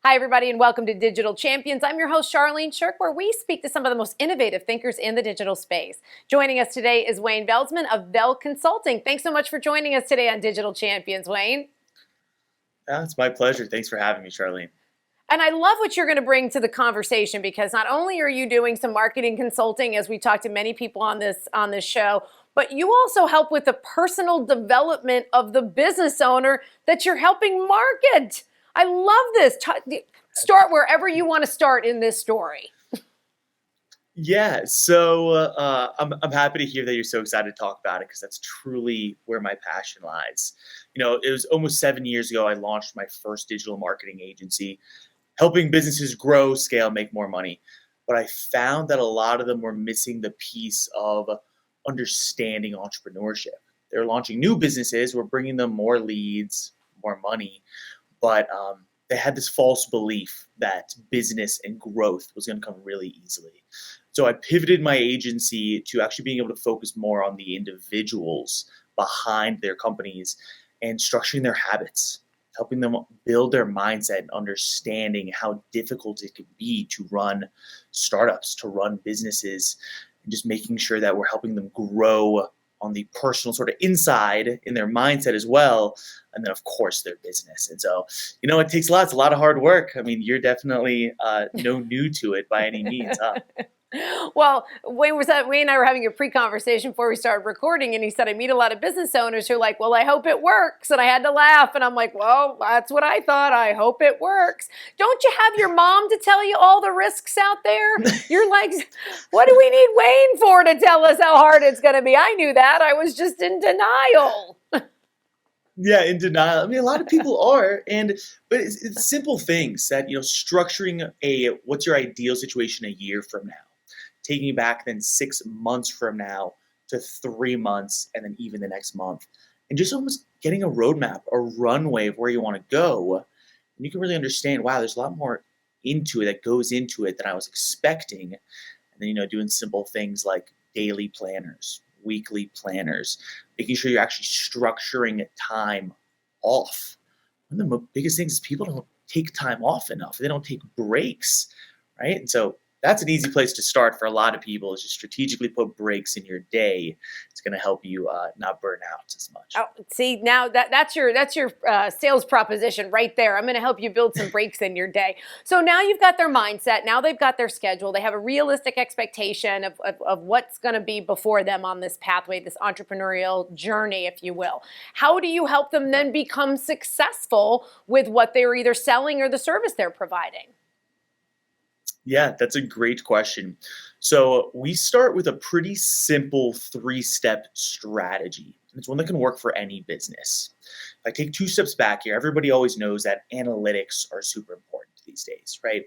Hi, everybody, and welcome to Digital Champions. I'm your host, Charlene Shirk, where we speak to some of the most innovative thinkers in the digital space. Joining us today is Wayne Veldsman of Vel.Consulting. Thanks so much for joining us today on Digital Champions, Wayne. It's my pleasure. Thanks for having me, Charlene. And I love what you're going to bring to the conversation because not only are you doing some marketing consulting, as we talk to many people on this show, but you also help with the personal development of the business owner that you're helping market. I love this. Start wherever you want to start in this story. Yeah, so I'm happy to hear that you're so excited to talk about it because that's truly where my passion lies. It was almost 7 years ago I launched my first digital marketing agency, helping businesses grow, scale, make more money. But I found that a lot of them were missing the piece of understanding entrepreneurship. They're launching new businesses, we're bringing them more leads, more money, but they had this false belief that business and growth was going to come really easily. So I pivoted my agency to actually being able to focus more on the individuals behind their companies and structuring their habits, helping them build their mindset and understanding how difficult it could be to run startups, to run businesses, and just making sure that we're helping them grow on the personal sort of inside in their mindset as well. And then, of course, their business. And so, it takes a lot. It's a lot of hard work. I mean, you're definitely no new to it by any means, huh? Well, Wayne and I were having a pre-conversation before we started recording, and he said, I meet a lot of business owners who are like, well, I hope it works. And I had to laugh. And I'm like, well, that's what I thought. I hope it works. Don't you have your mom to tell you all the risks out there? You're like, what do we need Wayne for to tell us how hard it's going to be? I knew that. I was just in denial. Yeah, in denial. I mean, a lot of people are, but it's simple things that, structuring what's your ideal situation a year from now, taking you back then 6 months from now to 3 months, and then even the next month, and just almost getting a roadmap, a runway of where you want to go, and you can really understand, wow, there's a lot more into it that goes into it than I was expecting, and then doing simple things like daily planners, weekly planners, making sure you're actually structuring time off. One of the biggest things is people don't take time off enough. They don't take breaks, right? And so that's an easy place to start for a lot of people, is just strategically put breaks in your day. It's going to help you not burn out as much. Oh, see, now that's your sales proposition right there. I'm going to help you build some breaks in your day. So now you've got their mindset. Now they've got their schedule. They have a realistic expectation of what's going to be before them on this pathway, this entrepreneurial journey, if you will. How do you help them then become successful with what they're either selling or the service they're providing? Yeah, that's a great question. So we start with a pretty simple 3-step strategy. It's one that can work for any business. If I take 2 steps back here, everybody always knows that analytics are super important these days, right?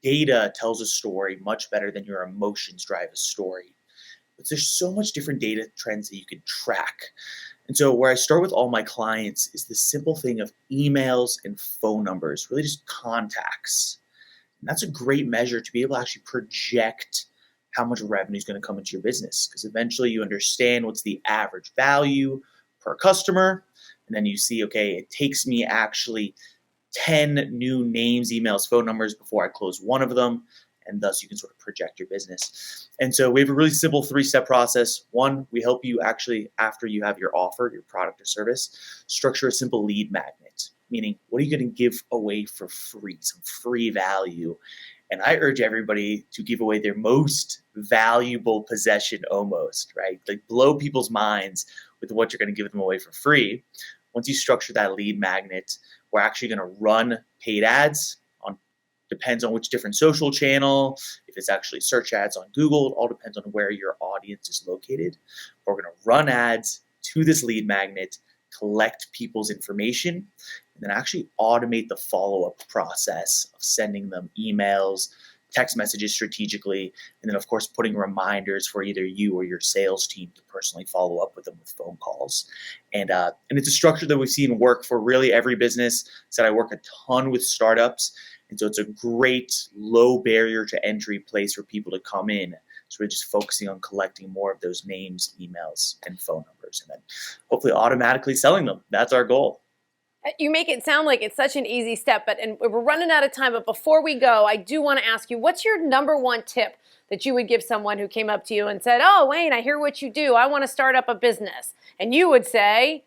Data tells a story much better than your emotions drive a story. But there's so much different data trends that you can track. And so where I start with all my clients is the simple thing of emails and phone numbers, really just contacts. And that's a great measure to be able to actually project how much revenue is going to come into your business, because eventually you understand what's the average value per customer. And then you see, okay, it takes me actually 10 new names, emails, phone numbers before I close one of them. And thus you can sort of project your business. And so we have a really simple 3-step process. One, we help you actually, after you have your offer, your product or service, structure a simple lead magnet. Meaning, what are you going to give away for free, some free value? And I urge everybody to give away their most valuable possession almost, right? Like blow people's minds with what you're going to give them away for free. Once you structure that lead magnet, we're actually going to run paid ads on, depends on which different social channel. If it's actually search ads on Google, it all depends on where your audience is located. We're going to run ads to this lead magnet, collect people's information, and then actually automate the follow-up process of sending them emails, text messages strategically, and then of course putting reminders for either you or your sales team to personally follow up with them with phone calls. And it's a structure that we've seen work for really every business. So I work a ton with startups, and so it's a great low barrier to entry place for people to come in. So we're just focusing on collecting more of those names, emails, and phone numbers, and then hopefully automatically selling them. That's our goal. You make it sound like it's such an easy step, and we're running out of time. But before we go, I do want to ask you, what's your number one tip that you would give someone who came up to you and said, "Oh, Wayne, I hear what you do. I want to start up a business." And you would say,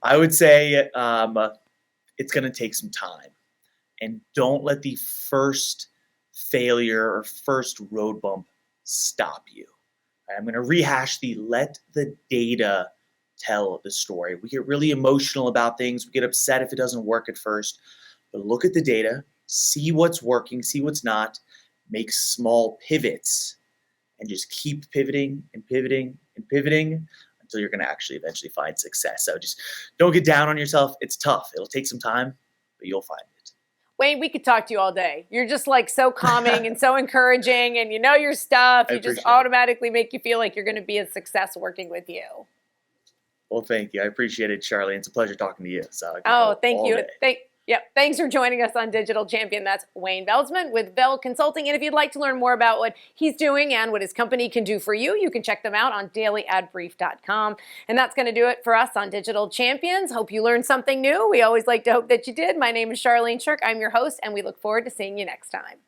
I would say it's going to take some time, and don't let the first failure or first road bump stop you. I'm going to rehash the let the data tell the story. We get really emotional about things. We get upset if it doesn't work at first, but look at the data, see what's working, see what's not, make small pivots, and just keep pivoting and pivoting and pivoting until you're going to actually eventually find success. So just don't get down on yourself. It's tough. It'll take some time, but you'll find it. Wayne, we could talk to you all day. You're just like so calming and so encouraging, and you know your stuff. You just automatically make you feel like you're going to be a success working with you. Well, thank you. I appreciate it, Charlie. It's a pleasure talking to you. So thank you. Thanks for joining us on Digital Champion. That's Wayne Veldsman with Vel.Consulting. And if you'd like to learn more about what he's doing and what his company can do for you, you can check them out on dailyadbrief.com. And that's going to do it for us on Digital Champions. Hope you learned something new. We always like to hope that you did. My name is Charlene Shirk. I'm your host, and we look forward to seeing you next time.